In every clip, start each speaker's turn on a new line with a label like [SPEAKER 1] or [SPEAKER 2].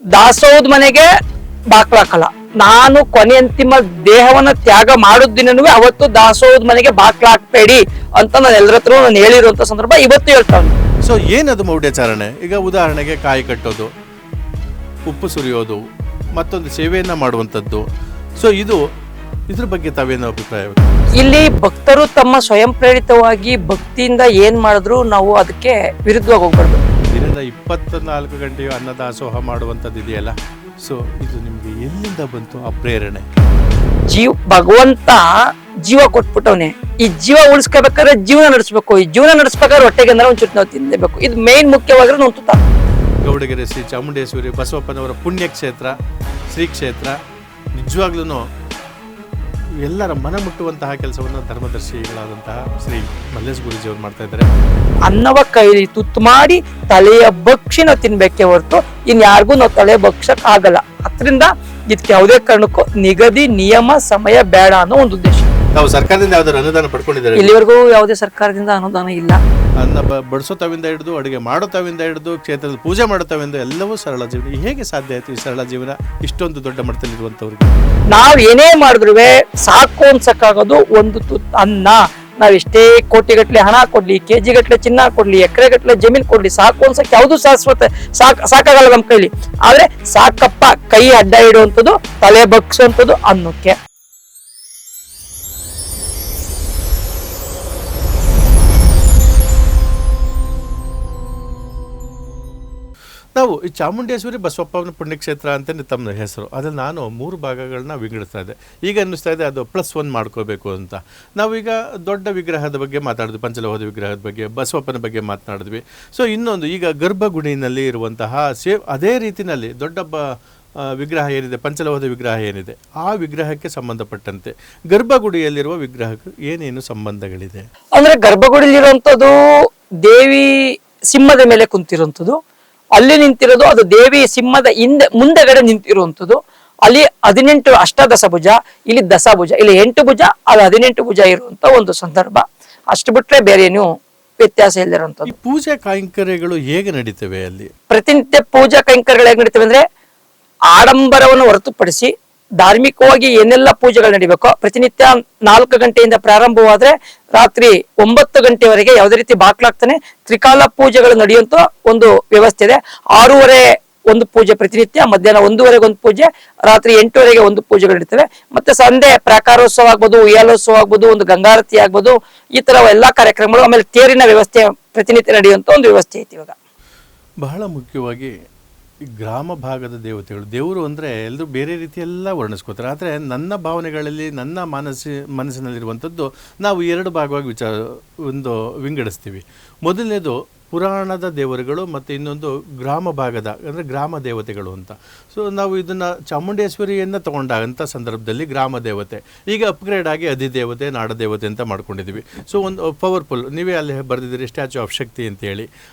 [SPEAKER 1] ದಾಸೋಹದ ಮನೆಗೆ ಬಾಕ್ಲಾಕಲ್ಲ. ನಾನು ಕೊನೆ ಅಂತಿಮ ದೇಹವನ್ನ ತ್ಯಾಗ ಮಾಡೋದಿನೂ ಅವತ್ತು ದಾಸೋಹದ ಮನೆಗೆ ಬಾಕ್ಲಾಕ್ಬೇಡಿ ಅಂತ ನಾನು ಎಲ್ಲರ ಹತ್ರ ನಾನು ಹೇಳಿರುವಂತ ಸಂದರ್ಭ ಇವತ್ತು ಹೇಳ್ತಾನೆ.
[SPEAKER 2] ಸೊ ಏನದು ಮೌಢ್ಯಾಚರಣೆ? ಈಗ ಉದಾಹರಣೆಗೆ ಕಾಯಿ ಕಟ್ಟೋದು, ಉಪ್ಪು ಸುರಿಯೋದು, ಮತ್ತೊಂದು ಸೇವೆಯನ್ನ ಮಾಡುವಂಥದ್ದು. ಸೊ ಇದ್ರ ಬಗ್ಗೆ ತಾವೇನೋ ಅಭಿಪ್ರಾಯ?
[SPEAKER 1] ಇಲ್ಲಿ ಭಕ್ತರು ತಮ್ಮ ಸ್ವಯಂ ಪ್ರೇರಿತವಾಗಿ ಭಕ್ತಿಯಿಂದ ಏನ್ ಮಾಡಿದ್ರು ನಾವು ಅದಕ್ಕೆ ವಿರುದ್ಧವಾಗಿ ಹೋಗ್ಬಾರ್ದು.
[SPEAKER 2] ದಿನದ 24 ಗಂಟೆಯು ಅನ್ನದಾಸೋಹ ಮಾಡುವಂಥದ್ದು ಇದೆಯಲ್ಲ, ಸೊ ಇದು ನಿಮ್ಗೆ ಎಲ್ಲಿಂದ ಬಂತು ಆ ಪ್ರೇರಣೆ?
[SPEAKER 1] ಭಗವಂತ ಜೀವ ಕೊಟ್ಬಿಟ್ಟವನೆ. ಈ ಜೀವ ಉಳಿಸ್ಕೋಬೇಕಾದ್ರೆ ಜೀವನ ನಡೆಸಬೇಕು. ಈ ಜೀವನ ನಡೆಸಬೇಕಾದ್ರೆ ಹೊಟ್ಟೆಗೆ ಅಂದ್ರೆ ಒಂಚೂರು ನಾವು ತಿನ್ನಬೇಕು. ಇದು ಮೇನ್ ಮುಖ್ಯವಾಗಿರೋ ಒಂದು
[SPEAKER 2] ಗೌಡಗೆರೆ ಶ್ರೀ ಚಾಮುಂಡೇಶ್ವರಿ ಬಸವಪ್ಪನವರ ಪುಣ್ಯಕ್ಷೇತ್ರ, ಶ್ರೀ ಕ್ಷೇತ್ರ. ನಿಜವಾಗ್ಲೂ ಎಲ್ಲರ ಮನ ಮುಟ್ಟುವಂತಹ ಕೆಲಸವನ್ನು ಧರ್ಮದರ್ಶಿಗಳಾದಂತಹ ಶ್ರೀ ಮಲ್ಲೇಶ್ ಗುರೂಜಿ ಅವರು ಮಾಡ್ತಾ ಇದ್ದಾರೆ.
[SPEAKER 1] ಅನ್ನವ ಕೈಲಿ ತುತ್ತು ಮಾಡಿ ತಲೆಯ ಭಕ್ಷಿನ ತಿನ್ಬೇಕೆ ಹೊರತು ಇನ್ಯಾರಿಗೂ ನಾವು ತಲೆ ಭಕ್ಷಕ್ ಆಗಲ್ಲ. ಅದರಿಂದ ಇದಕ್ಕೆ ಯಾವುದೇ ಕಾರಣಕ್ಕೂ ನಿಗದಿ ನಿಯಮ ಸಮಯ ಬೇಡ ಅನ್ನೋ ಒಂದು ಉದ್ದೇಶ.
[SPEAKER 2] ತಾವು ಸರ್ಕಾರದಿಂದ ಯಾವ್ದಾದ್ರು ಅನುದಾನ ಪಡ್ಕೊಂಡಿದ್ದಾರೆ?
[SPEAKER 1] ಇಲ್ಲಿವರೆಗೂ ಯಾವುದೇ ಸರ್ಕಾರದಿಂದ ಅನುದಾನ ಇಲ್ಲ.
[SPEAKER 2] ಅನ್ನ ಬಡಿಸೋ ತಾವಿಂದ ಹಿಡಿದು ಅಡುಗೆ ಮಾಡೋ ತಾವಿಂದ ಹಿಡಿದು ಕ್ಷೇತ್ರದಲ್ಲಿ ಪೂಜೆ ಮಾಡೋ ತಾವಿಂದ ಎಲ್ಲವೂ ಸರಳ ಜೀವನ. ಹೇಗೆ ಸಾಧ್ಯ ಆಯ್ತು ಈ ಸರಳ ಜೀವನ ಇಷ್ಟೊಂದು ದೊಡ್ಡ ಮಟ್ಟದಲ್ಲಿರುವಂತವ್ರಿಗೆ?
[SPEAKER 1] ನಾವ್ ಏನೇ ಮಾಡಿದ್ರು ಸಾಕು ಅನ್ಸಕ್ಕಾಗೋದು ಒಂದು ತುತ್ತು ಅನ್ನ. ನಾವ್ ಎಷ್ಟೇ ಕೋಟಿಗಟ್ಲೆ ಹಣ ಕೊಡ್ಲಿ, ಕೆಜಿ ಗಟ್ಲೆ ಚಿನ್ನ ಕೊಡ್ಲಿ, ಎಕರೆ ಗಟ್ಲೆ ಜಮೀನ್ ಕೊಡ್ಲಿ, ಸಾಕು ಅನ್ಸಕ್ ಯಾವ್ದು ಶಾಶ್ವತ ಸಾಕಾಗಲ್ಲ ನಮ್ ಕೈಲಿ. ಆದ್ರೆ ಸಾಕಪ್ಪ ಕೈ ಅಡ್ಡ ಇಡುವಂಥದ್ದು, ತಲೆ ಬಗ್ಸುವಂಥದ್ದು ಅನ್ನಕ್ಕೆ.
[SPEAKER 2] ನಾವು ಈ ಚಾಮುಂಡೇಶ್ವರಿ ಬಸವಪ್ಪನ ಪುಣ್ಯಕ್ಷೇತ್ರ ಅಂತಲೇ ತಮ್ಮ ಹೆಸರು. ಅದ್ರಲ್ಲಿ ನಾನು 3 ಭಾಗಗಳನ್ನ ವಿಂಗಡಿಸ್ತಾ ಇದ್ದೆ. ಈಗ ಅನ್ನಿಸ್ತಾ ಇದೆ ಅದು +1 ಮಾಡ್ಕೋಬೇಕು ಅಂತ. ನಾವೀಗ ದೊಡ್ಡ ವಿಗ್ರಹದ ಬಗ್ಗೆ ಮಾತಾಡಿದ್ವಿ, ಪಂಚಲೋಹದ ವಿಗ್ರಹದ ಬಗ್ಗೆ, ಬಸವಪ್ಪನ ಬಗ್ಗೆ ಮಾತನಾಡಿದ್ವಿ. ಸೊ ಇನ್ನೊಂದು ಈಗ ಗರ್ಭಗುಡಿನಲ್ಲಿ ಇರುವಂತಹ ಅದೇ ರೀತಿಯಲ್ಲಿ ದೊಡ್ಡ ವಿಗ್ರಹ ಏನಿದೆ, ಪಂಚಲೋಹದ ವಿಗ್ರಹ ಏನಿದೆ, ಆ ವಿಗ್ರಹಕ್ಕೆ ಸಂಬಂಧಪಟ್ಟಂತೆ ಗರ್ಭಗುಡಿಯಲ್ಲಿರುವ ವಿಗ್ರಹಕ್ಕೆ ಏನೇನು ಸಂಬಂಧಗಳಿದೆ?
[SPEAKER 1] ಅಂದ್ರೆ ಗರ್ಭಗುಡಿಲಿರುವಂಥದ್ದು ದೇವಿ ಸಿಂಹದ ಮೇಲೆ ಕುಂತಿರುವಂಥದ್ದು. ಅಲ್ಲಿ ನಿಂತಿರೋದು ಅದು ದೇವಿ ಸಿಂಹದ ಮುಂದೆಗಡೆ ನಿಂತಿರುವಂಥದ್ದು. ಅಲ್ಲಿ 18 ಅಷ್ಟದಶಭುಜ, ಇಲ್ಲಿ ದಶಭುಜ, ಇಲ್ಲಿ 8 ಭುಜ, ಅದು 18 ಭುಜ ಇರುವಂತ ಒಂದು ಸಂದರ್ಭ. ಅಷ್ಟು ಬಿಟ್ರೆ ಬೇರೆ ಏನು ವ್ಯತ್ಯಾಸ ಇಲ್ಲಿರುವಂಥದ್ದು.
[SPEAKER 2] ಪೂಜಾ ಕೈಂಕರ್ಯಗಳು ಹೇಗೆ ನಡೀತವೆ ಅಲ್ಲಿ?
[SPEAKER 1] ಪ್ರತಿನಿತ್ಯ ಪೂಜಾ ಕೈಂಕರ್ಯಗಳು ಹೇಗೆ ನಡೀತವೆ ಅಂದ್ರೆ ಆಡಂಬರವನ್ನು ಹೊರತುಪಡಿಸಿ ಧಾರ್ಮಿಕವಾಗಿ ಏನೆಲ್ಲ ಪೂಜೆಗಳು ನಡಿಬೇಕೋ ಪ್ರತಿನಿತ್ಯ 4 ಗಂಟೆಯಿಂದ ಪ್ರಾರಂಭವಾದ್ರೆ ರಾತ್ರಿ 9 ಗಂಟೆವರೆಗೆ ಯಾವುದೇ ರೀತಿ ಬಾಕ್ಲಾಗ್ತಾನೆ ತ್ರಿಕಾಲ ಪೂಜೆಗಳು ನಡೆಯುವಂತ ಒಂದು ವ್ಯವಸ್ಥೆ ಇದೆ. 6:30 ಒಂದು ಪೂಜೆ ಪ್ರತಿನಿತ್ಯ, ಮಧ್ಯಾಹ್ನ 1:30 ಒಂದು ಪೂಜೆ, ರಾತ್ರಿ 8:00 ಒಂದು ಪೂಜೆಗಳು ನಡೀತವೆ. ಮತ್ತೆ ಸಂಧೆ ಪ್ರಾಕಾರೋತ್ಸವ ಆಗ್ಬೋದು, ಉಯ್ಯಾಲೋತ್ಸವ ಆಗ್ಬೋದು, ಒಂದು ಗಂಗಾರತಿ ಆಗ್ಬೋದು, ಈ ತರ ಎಲ್ಲಾ ಕಾರ್ಯಕ್ರಮಗಳು. ಆಮೇಲೆ ತೇರಿನ ವ್ಯವಸ್ಥೆ ಪ್ರತಿನಿತ್ಯ ನಡೆಯುವಂತ ಒಂದು ವ್ಯವಸ್ಥೆ ಐತಿ. ಇವಾಗ
[SPEAKER 2] ಬಹಳ ಮುಖ್ಯವಾಗಿ ಈ ಗ್ರಾಮ ಭಾಗದ ದೇವತೆಗಳು, ದೇವರು ಅಂದರೆ ಎಲ್ಲರೂ ಬೇರೆ ರೀತಿಯೆಲ್ಲ ವರ್ಣಿಸ್ಕೋತಾರೆ. ಆದರೆ ನನ್ನ ಭಾವನೆಗಳಲ್ಲಿ, ನನ್ನ ಮನಸ್ಸಿನಲ್ಲಿರುವಂಥದ್ದು ನಾವು 2 ಭಾಗವಾಗಿ ವಿಂಗಡಿಸ್ತೀವಿ. ಮೊದಲನೇದು ಪುರಾಣದ ದೇವರುಗಳು ಮತ್ತು ಇನ್ನೊಂದು ಗ್ರಾಮ ಭಾಗದ ಅಂದರೆ ಗ್ರಾಮ ದೇವತೆಗಳು ಅಂತ. ಸೊ ನಾವು ಇದನ್ನು ಚಾಮುಂಡೇಶ್ವರಿಯನ್ನು ತಗೊಂಡಂಥ ಸಂದರ್ಭದಲ್ಲಿ ಗ್ರಾಮ ದೇವತೆ, ಈಗ ಅಪ್ಗ್ರೇಡ್ ಆಗಿ ಅಧಿದೇವತೆ, ನಾಡದೇವತೆ ಅಂತ ಮಾಡ್ಕೊಂಡಿದ್ದೀವಿ. ಸೊ ಒಂದು ಪವರ್ಫುಲ್, ನೀವೇ ಅಲ್ಲಿ ಬರೆದಿದ್ದೀರಿ ಸ್ಟ್ಯಾಚ್ಯೂ ಆಫ್ ಶಕ್ತಿ ಅಂತೇಳಿ.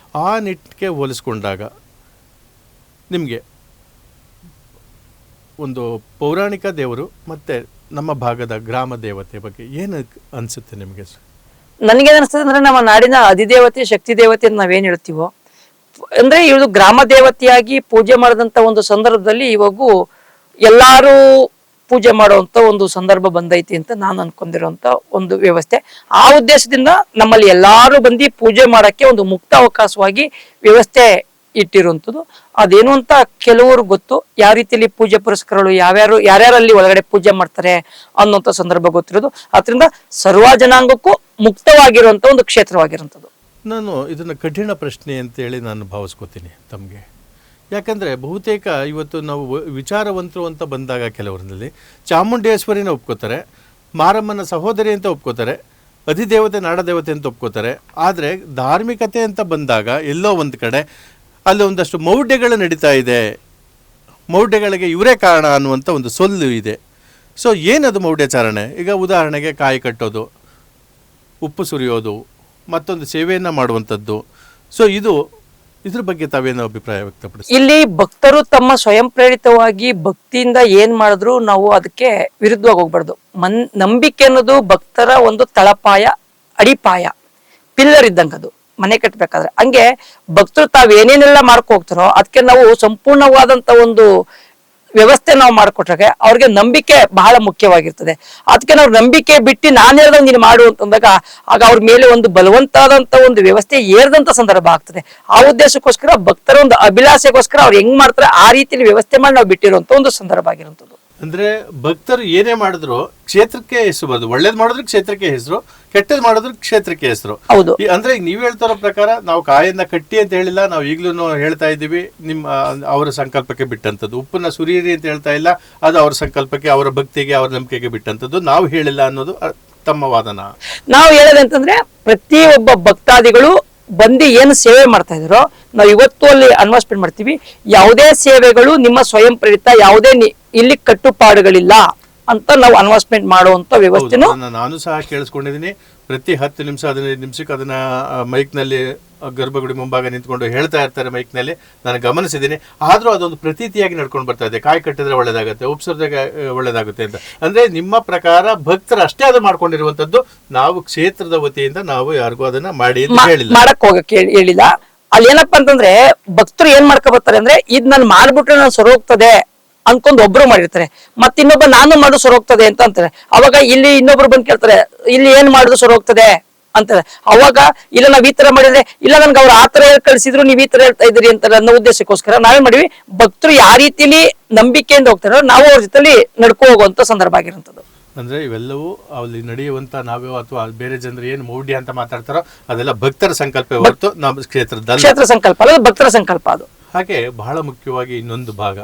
[SPEAKER 2] ಆ ನಿಟ್ಟಿಗೆ ಹೋಲಿಸ್ಕೊಂಡಾಗ ನಿಮಗೆ ಒಂದು ಪೌರಾಣಿಕ ದೇವರು ಮತ್ತು ನಮ್ಮ ಭಾಗದ ಗ್ರಾಮ ದೇವತೆ ಬಗ್ಗೆ ಏನು ಅನಿಸುತ್ತೆ ನಿಮಗೆ?
[SPEAKER 1] ನನಗೇನು ಅನಿಸ್ತದೆ ಅಂದ್ರೆ ನಮ್ಮ ನಾಡಿನ ಅಧಿದೇವತೆ, ಶಕ್ತಿ ದೇವತೆ ಅಂತ ನಾವೇನು ಹೇಳ್ತೀವೋ, ಅಂದ್ರೆ ಇವರು ಗ್ರಾಮ ದೇವತೆಯಾಗಿ ಪೂಜೆ ಮಾಡಿದಂಥ ಒಂದು ಸಂದರ್ಭದಲ್ಲಿ ಇವಾಗೂ ಎಲ್ಲರೂ ಪೂಜೆ ಮಾಡುವಂತ ಒಂದು ಸಂದರ್ಭ ಬಂದೈತಿ ಅಂತ ನಾನು ಅನ್ಕೊಂಡಿರುವಂತ ಒಂದು ವ್ಯವಸ್ಥೆ. ಆ ಉದ್ದೇಶದಿಂದ ನಮ್ಮಲ್ಲಿ ಎಲ್ಲಾರು ಬಂದು ಪೂಜೆ ಮಾಡಕ್ಕೆ ಒಂದು ಮುಕ್ತ ಅವಕಾಶವಾಗಿ ವ್ಯವಸ್ಥೆ ಇಟ್ಟಿರುವಂಥದ್ದು. ಅದೇನು ಅಂತ ಕೆಲವರು ಗೊತ್ತು, ಯಾವ ರೀತಿಯಲ್ಲಿ ಪೂಜೆ ಪುರಸ್ಕಾರಗಳು ಯಾರ್ಯಾರಲ್ಲಿ ಒಳಗಡೆ ಪೂಜೆ ಮಾಡ್ತಾರೆ ಅನ್ನೋಂಥ ಸಂದರ್ಭ ಗೊತ್ತಿರೋದು. ಅದರಿಂದ ಸರ್ವ ಜನಾಂಗಕ್ಕೂ ಮುಕ್ತವಾಗಿರುವಂತ ಒಂದು ಕ್ಷೇತ್ರವಾಗಿರುವಂಥದ್ದು.
[SPEAKER 2] ನಾನು ಇದನ್ನು ಕಠಿಣ ಪ್ರಶ್ನೆ ಅಂತೇಳಿ ನಾನು ಭಾವಿಸ್ಕೋತೀನಿ ತಮಗೆ. ಯಾಕಂದರೆ ಬಹುತೇಕ ಇವತ್ತು ನಾವು ವಿಚಾರವಂತರು ಅಂತ ಬಂದಾಗ ಕೆಲವರಲ್ಲಿ ಚಾಮುಂಡೇಶ್ವರಿನ ಒಪ್ಕೋತಾರೆ, ಮಾರಮ್ಮನ ಸಹೋದರಿ ಅಂತ ಒಪ್ಕೋತಾರೆ, ಅಧಿದೇವತೆ ನಾಡದೇವತೆ ಅಂತ ಒಪ್ಕೋತಾರೆ. ಆದರೆ ಧಾರ್ಮಿಕತೆ ಅಂತ ಬಂದಾಗ ಎಲ್ಲೋ ಒಂದು ಕಡೆ ಅಲ್ಲಿ ಒಂದಷ್ಟು ಮೌಢ್ಯಗಳು ನಡೀತಾ ಇದೆ. ಮೌಢ್ಯಗಳಿಗೆ ಇವರೇ ಕಾರಣ ಅನ್ನುವಂಥ ಒಂದು ಸೊಲ್ಲು ಇದೆ. ಸೊ ಏನದು ಮೌಢ್ಯಾಚರಣೆ? ಈಗ ಉದಾಹರಣೆಗೆ ಕಾಯಿ ಕಟ್ಟೋದು, ಉಪ್ಪು ಸುರಿಯೋದು, ಮತ್ತೊಂದು ಸೇವೆಯನ್ನು ಮಾಡುವಂಥದ್ದು. ಸೊ ಇದ್ರ ಬಗ್ಗೆ ತಾವೇನೋ ಅಭಿಪ್ರಾಯ ವ್ಯಕ್ತಪಡಿಸಿ?
[SPEAKER 1] ಇಲ್ಲಿ ಭಕ್ತರು ತಮ್ಮ ಸ್ವಯಂ ಪ್ರೇರಿತವಾಗಿ ಭಕ್ತಿಯಿಂದ ಏನ್ ಮಾಡಿದ್ರು ನಾವು ಅದಕ್ಕೆ ವಿರುದ್ಧವಾಗಿ ಹೋಗ್ಬಾರ್ದು. ನಂಬಿಕೆ ಅನ್ನೋದು ಭಕ್ತರ ಒಂದು ತಳಪಾಯ, ಅಡಿಪಾಯ, ಪಿಲ್ಲರ್ ಇದ್ದಂಗದು. ಮನೆ ಕಟ್ಟಬೇಕಾದ್ರೆ. ಹಂಗೆ ಭಕ್ತರು ತಾವ್ ಏನೇನೆಲ್ಲ ಹೋಗ್ತಾರೋ ಅದಕ್ಕೆ ನಾವು ಸಂಪೂರ್ಣವಾದಂತ ಒಂದು ವ್ಯವಸ್ಥೆ ನಾವು ಮಾಡ್ಕೊಟ್ರಾಗ ಅವ್ರಿಗೆ ನಂಬಿಕೆ ಬಹಳ ಮುಖ್ಯವಾಗಿರ್ತದೆ. ಅದಕ್ಕೆ ನಾವು ನಂಬಿಕೆ ಬಿಟ್ಟು ನಾನು ಹೇಳ್ದಂಗೆ ನೀನು ಮಾಡು ಅಂತಂದಾಗ ಆಗ ಅವ್ರ ಮೇಲೆ ಒಂದು ಬಲವಂತಾದಂತ ಒಂದು ವ್ಯವಸ್ಥೆ ಏರ್ದಂತ ಸಂದರ್ಭ ಆಗ್ತದೆ. ಆ ಉದ್ದೇಶಕ್ಕೋಸ್ಕರ ಭಕ್ತರ ಒಂದು ಅಭಿಲಾಷೆಗೋಸ್ಕರ ಅವ್ರು ಹೆಂಗ್ ಮಾಡ್ತಾರೆ ಆ ರೀತಿಯಲ್ಲಿ ವ್ಯವಸ್ಥೆ ಮಾಡಿ ನಾವು ಬಿಟ್ಟಿರುವಂತ ಒಂದು ಸಂದರ್ಭ ಆಗಿರುವಂತದ್ದು.
[SPEAKER 2] ಅಂದ್ರೆ ಭಕ್ತರು ಏನೇ ಮಾಡಿದ್ರು ಕ್ಷೇತ್ರಕ್ಕೆ ಹೆಸರು ಬರೋದು. ಒಳ್ಳೇದ್ ಮಾಡಿದ್ರು ಕ್ಷೇತ್ರಕ್ಕೆ ಹೆಸರು, ಕೆಟ್ಟದ್ ಮಾಡಿದ್ರು ಕ್ಷೇತ್ರಕ್ಕೆ ಹೆಸರು.
[SPEAKER 1] ಹೌದು.
[SPEAKER 2] ಅಂದ್ರೆ ಈಗ ನೀವ್ ಹೇಳ್ತಾರೋ ಪ್ರಕಾರ ನಾವು ಕಾಯನ್ನ ಕಟ್ಟಿ ಅಂತ ಹೇಳಿಲ್ಲ, ನಾವು ಈಗ್ಲೂ ಹೇಳ್ತಾ ಇದ್ದೀವಿ ನಿಮ್ಮ ಅವರ ಸಂಕಲ್ಪಕ್ಕೆ ಬಿಟ್ಟಂತದ್ದು. ಉಪ್ಪನ್ನ ಸುರಿಯಿರಿ ಅಂತ ಹೇಳ್ತಾ ಇಲ್ಲ, ಅದು ಅವರ ಸಂಕಲ್ಪಕ್ಕೆ, ಅವರ ಭಕ್ತಿಗೆ, ಅವರ ನಂಬಿಕೆಗೆ ಬಿಟ್ಟಂತದ್ದು. ನಾವು ಹೇಳಿಲ್ಲ ಅನ್ನೋದು ತಮ್ಮ ವಾದನ.
[SPEAKER 1] ನಾವು ಹೇಳೋದಂತಂದ್ರೆ ಪ್ರತಿಯೊಬ್ಬ ಭಕ್ತಾದಿಗಳು ಬಂದು ಏನು ಸೇವೆ ಮಾಡ್ತಾ ಇದ್ರು ನಾವು ಇವತ್ತು ಅಲ್ಲಿ ಅನ್ವರ್ಸ್ಮೆಂಟ್ ಮಾಡ್ತೀವಿ. ಯಾವುದೇ ಸೇವೆಗಳು ನಿಮ್ಮ ಸ್ವಯಂ ಪ್ರೇರಿತ, ಯಾವುದೇ ಇಲ್ಲಿ ಕಟ್ಟುಪಾಡುಗಳಿಲ್ಲ ಅಂತ ನಾವು ಅನ್ವರ್ಸ್ಮೆಂಟ್ ಮಾಡುವಂತ ವ್ಯವಸ್ಥೆನೂ
[SPEAKER 2] ನಾನು ಸಹ ಕೇಳಿಸ್ಕೊಂಡಿದ್ದೀನಿ. ಪ್ರತಿ 10 ನಿಮಿಷ 15 ನಿಮಿಷಕ್ಕೆ ಅದನ್ನ ಮೈಕ್ ನಲ್ಲಿ ಗರ್ಭಗುಡಿ ಮುಂಭಾಗ ನಿಂತ್ಕೊಂಡು ಹೇಳ್ತಾ ಇರ್ತಾರೆ ಮೈಕ್ ನಲ್ಲಿ, ನಾನು ಗಮನಿಸಿದ್ದೀನಿ. ಆದ್ರೂ ಅದೊಂದು ಪ್ರತೀತಿಯಾಗಿ ನಡ್ಕೊಂಡು ಬರ್ತಾ ಇದೆ. ಕಾಯಿ ಕಟ್ಟಿದ್ರೆ ಒಳ್ಳೇದಾಗುತ್ತೆ, ಉಪ್ಸರ್ದಾಗ ಒಳ್ಳೇದಾಗುತ್ತೆ ಅಂತ. ಅಂದ್ರೆ ನಿಮ್ಮ ಪ್ರಕಾರ ಭಕ್ತರು ಅಷ್ಟೇ ಅದು ಮಾಡ್ಕೊಂಡಿರುವಂತದ್ದು. ನಾವು ಕ್ಷೇತ್ರದ ವತಿಯಿಂದ ನಾವು ಯಾರಿಗೂ ಅದನ್ನ ಮಾಡಿ ಹೇಳಿಲ್ಲ,
[SPEAKER 1] ಮಾಡಕ್ ಹೋಗಕ್ಕೆ ಹೇಳಿಲ್ಲ. ಅಲ್ಲಿ ಏನಪ್ಪಾ ಅಂತಂದ್ರೆ ಭಕ್ತರು ಏನ್ ಮಾಡ್ಕೊಬರ್ತಾರೆ ಅಂದ್ರೆ ಇದ್ ನಾನು ಮಾಡ್ಬಿಟ್ರೆ ನಾನು ಸರೋಗ್ತದೆ ಅನ್ಕೊಂಡ್ ಒಬ್ರು ಮಾಡಿರ್ತಾರೆ, ಮತ್ ಇನ್ನೊಬ್ಬ ನಾನು ಮಾಡು ಸರೋಗ್ತದೆ ಅಂತ ಅಂತಾರೆ. ಅವಾಗ ಇಲ್ಲಿ ಇನ್ನೊಬ್ರು ಬಂದ್ ಕೇಳ್ತಾರೆ ಇಲ್ಲಿ ಏನ್ ಮಾಡುದು ಸರೋಗ್ತದೆ ಅಂತಾರೆ. ಅವಾಗ ಇಲ್ಲ ನಾವ್ ಈ ತರ ಮಾಡಿದ್ರೆ, ಇಲ್ಲ ನನ್ಗೆ ಅವ್ರು ಆ ತರ ಹೇಳಿ ಕಳ್ಸಿದ್ರು ನೀವ್ ಈ ತರ ಹೇಳ್ತಾ ಇದ್ರಿ ಅಂತ ಅನ್ನೋ ಉದ್ದೇಶಕ್ಕೋಸ್ಕರ ನಾವೇನ್ ಮಾಡಿವಿ, ಭಕ್ತರು ಯಾವ ರೀತಿಲಿ ನಂಬಿಕೆಯಿಂದ ಹೋಗ್ತಾರೋ ನಾವು ಅವ್ರ ಜೊತೆಲಿ ನಡ್ಕೊ ಹೋಗುವಂತ ಸಂದರ್ಭ ಆಗಿರುವಂತದ್ದು.
[SPEAKER 2] ಅಂದ್ರೆ ಇವೆಲ್ಲವೂ ಅಲ್ಲಿ ನಡೆಯುವಂತ ನಾವೇ ಅಥವಾ ಬೇರೆ ಜನರು ಏನು ಮೌಢ್ಯ ಅಂತ ಮಾತಾಡ್ತಾರೋ ಅದೆಲ್ಲ ಭಕ್ತರ ಸಂಕಲ್ಪ ಹೊರತು ನಮ್ಮ
[SPEAKER 1] ಕ್ಷೇತ್ರ ಸಂಕಲ್ಪ ಅಲ್ಲ, ಭಕ್ತರ ಸಂಕಲ್ಪ ಅದು.
[SPEAKER 2] ಹಾಗೆ ಬಹಳ ಮುಖ್ಯವಾಗಿ ಇನ್ನೊಂದು ಭಾಗ,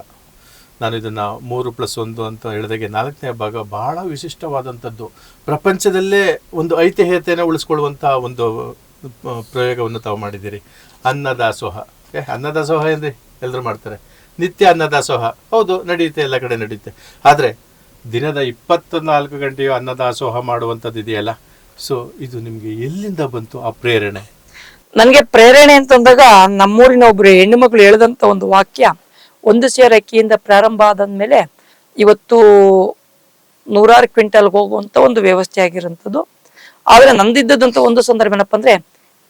[SPEAKER 2] ನಾನು ಇದನ್ನ 3+1 ಅಂತ ಹೇಳಿದಾಗೆ 4ನೇ ಭಾಗ ಬಹಳ ವಿಶಿಷ್ಟವಾದಂಥದ್ದು. ಪ್ರಪಂಚದಲ್ಲೇ ಒಂದು ಐತಿಹ್ಯತೆಯನ್ನು ಉಳಿಸ್ಕೊಳ್ಳುವಂತಹ ಒಂದು ಪ್ರಯೋಗವನ್ನು ತಾವು ಮಾಡಿದ್ದೀರಿ. ಅನ್ನದಾಸೋಹ. ಅನ್ನದಾಸೋಹ ಅಂದ್ರೆ ಎಲ್ಲರೂ ಮಾಡ್ತಾರೆ, ನಿತ್ಯ ಅನ್ನದಾಸೋಹ ಹೌದು ನಡೆಯುತ್ತೆ, ಎಲ್ಲ ಕಡೆ ನಡೆಯುತ್ತೆ. ಆದ್ರೆ ದಿನದ 24 ಗಂಟೆಯು ಅನ್ನದಾಸೋಹ ಮಾಡುವಂಥದ್ದು ಇದೆಯಲ್ಲ, ಸೊ ಇದು ನಿಮ್ಗೆ ಎಲ್ಲಿಂದ ಬಂತು ಆ ಪ್ರೇರಣೆ?
[SPEAKER 1] ನನ್ಗೆ ಪ್ರೇರಣೆ ಅಂತಂದಾಗ ನಮ್ಮೂರಿನ ಒಬ್ರು ಹೆಣ್ಣು ಮಗಳು ಹೇಳಿದಂತ ಒಂದು ವಾಕ್ಯ, 1 ಸೇರ್ ಅಕ್ಕಿಯಿಂದ ಪ್ರಾರಂಭ ಆದ್ಮೇಲೆ ಇವತ್ತು 100 ಕ್ವಿಂಟಲ್ಗೆ ಹೋಗುವಂತ ಒಂದು ವ್ಯವಸ್ಥೆ ಆಗಿರೋಂಥದ್ದು. ಆದ್ರೆ ನಂದಿದ್ದಂತ ಒಂದು ಸಂದರ್ಭ ಏನಪ್ಪಾ ಅಂದ್ರೆ,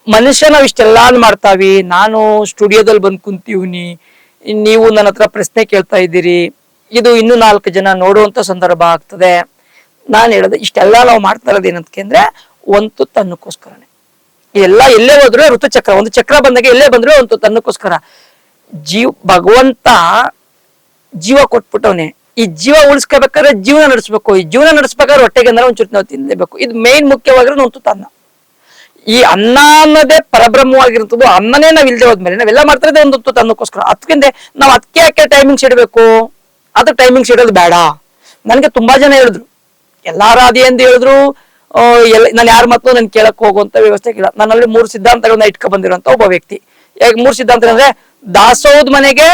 [SPEAKER 1] ಮನುಷ್ಯ ನಾವ್ ಇಷ್ಟೆಲ್ಲಾ ಮಾಡ್ತಾವಿ, ನಾನು ಸ್ಟುಡಿಯೋದಲ್ಲಿ ಬಂದು ಕುಂತೀವ್ನಿ, ನೀವು ನನ್ನ ಹತ್ರ ಪ್ರಶ್ನೆ ಕೇಳ್ತಾ ಇದ್ದೀರಿ, ಇದು ಇನ್ನೂ 4 ಜನ ನೋಡುವಂತ ಸಂದರ್ಭ ಆಗ್ತದೆ. ನಾನು ಹೇಳೋದು ಇಷ್ಟೆಲ್ಲ ನಾವು ಮಾಡ್ತಾ ಇರೋದು ಏನಂತಕ್ಕೆ ಅಂದ್ರೆ ಒಂದು ತನ್ನಕ್ಕೋಸ್ಕರನೇ. ಎಲ್ಲ ಎಲ್ಲೇ ಹೋದ್ರು ಋತುಚಕ್ರ, ಒಂದು ಚಕ್ರ ಬಂದಾಗ ಎಲ್ಲೇ ಬಂದ್ರು ಒಂದು ತನ್ನಕ್ಕೋಸ್ಕರ. ಭಗವಂತ ಜೀವ ಕೊಟ್ಬಿಟ್ಟವನೆ, ಈ ಜೀವ ಉಳಿಸ್ಕೋಬೇಕಾದ್ರೆ ಜೀವನ ನಡೆಸ್ಬೇಕು, ಈ ಜೀವನ ನಡೆಸ್ಬೇಕಾದ್ರೆ ಹೊಟ್ಟೆಗೆ ಅಂದ್ರೆ ಒಂಚೂರು ನಾವು ತಿನ್ಲೇಬೇಕು. ಇದು ಮೇನ್ ಮುಖ್ಯವಾಗಿರೋದು ಒಂದು ಅನ್ನ. ಈ ಅನ್ನ ಅನ್ನೋದೇ ಪರಬ್ರಹ್ಮವಾಗಿರ್ತದ್ದು. ಅನ್ನನೇ ನಾವ್ ಇಲ್ದೆ ಹೋದ್ಮೇಲೆ ನಾವೆಲ್ಲ ಮಾಡ್ತಾ ಒಂದು ತನ್ನಕ್ಕೋಸ್ಕರ. ಅದಕ್ಕಿಂತ ನಾವ್ ಅದಕ್ಕೆ ಯಾಕೆ ಟೈಮಿಂಗ್ಸ್ ಇಡಬೇಕು, ಅದು ಟೈಮಿಂಗ್ಸ್ ಇಡೋದು ಬೇಡ. ನನ್ಗೆ ತುಂಬಾ ಜನ ಹೇಳಿದ್ರು, ಎಲ್ಲಾರು ಅದೇ ಅಂತ ಹೇಳಿದ್ರು, ನಾನು ಯಾರ ಮಾತು ನನ್ ಕೇಳಕ್ ಹೋಗುವಂತ ವ್ಯವಸ್ಥೆ ಇಲ್ಲ. ನನ್ನಲ್ಲಿ 3 ಸಿದ್ಧಾಂತಗಳನ್ನ ಇಟ್ಕೊ ಬಂದಿರುವಂತ ಒಬ್ಬ ವ್ಯಕ್ತಿ. 3 ಸಿದ್ಧಾಂತ ಅಂದ್ರೆ, ದಾಸೋಹದ ಮನೆಗೆ